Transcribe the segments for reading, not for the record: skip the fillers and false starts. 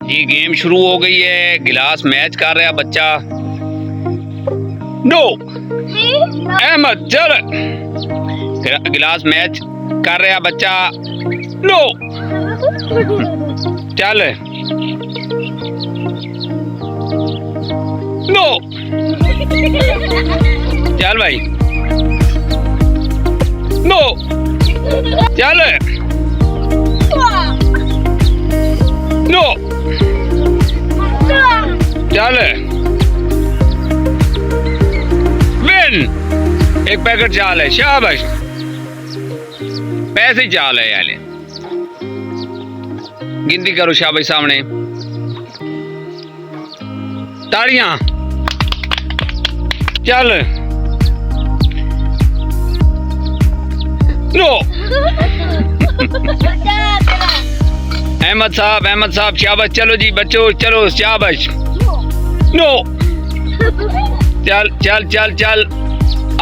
जी game शुरू हो गई है। गिलास मैच कर रहा बच्चा। नो अहमद चल। गिलास मैच कर रहा बच्चा। नो चल। नो चल भाई। नो चल। नो चल। विन। एक पैकेट चाल है। शाबाश। पैसे ही चाल है यार। गिनती करो शाबाश। सामने तालियां। चल। नो अहमद साहब शाबाश। चलो जी बच्चों चलो शाबाश। नो चल चल चल चल।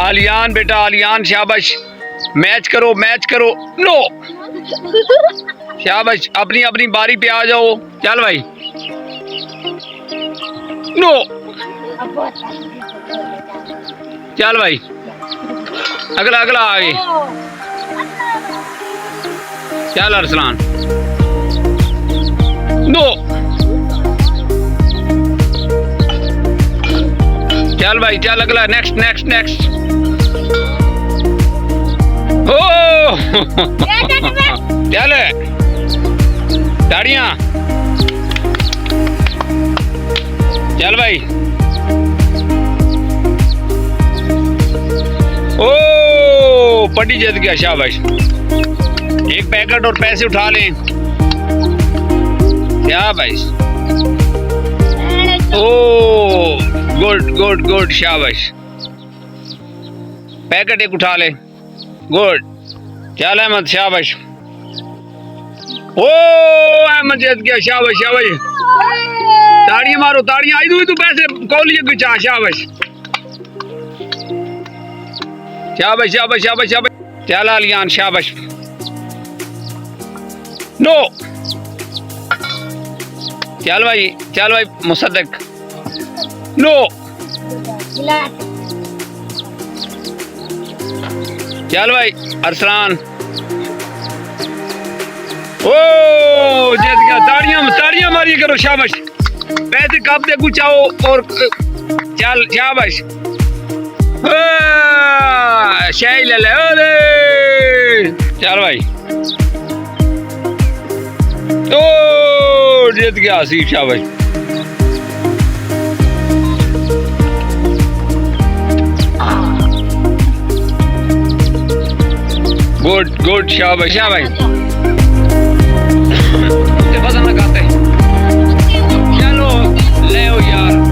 आलियान बेटा आलियान शाबाश। मैच करो नो शाबाश। अपनी अपनी बारी पे आ जाओ। चल भाई। नो चल भाई। अगला अगला आगे। चल अरसलान। नो चल भाई चल अगला। Next next next. हो चल। ताड़ियां। चल भाई। ओ पट्टी जीत गया शाबाश। एक पैकेट और पैसे उठा लें। शाबाश। ओ गुड गुड गुड शाबाश। पैकेट एक उठा ले। गुड। चल अहमद शाबाश। ओ अहमद जीत गया शाबाश शाबाश। ताड़ियां मारो ताड़ियां। आई तू पैसे कौलिए की चाह। शाबाश शाबाश शाबाश शाबाश शाबाश। चल आलियान शाबाश। नो चल भाई मुसद्दक। नो चल भाई अरसलान। ओ जीत गया। ताड़ियां मारिए करो शाबाश। पैसे कब दे गुचाओ और चल शाबाश। शाही ले ले। चल भाई। ओ जीत गया आसिफ शाबाश। गुड गुड शाबाश शाबाश। पसंद लगाते चलो ले यार।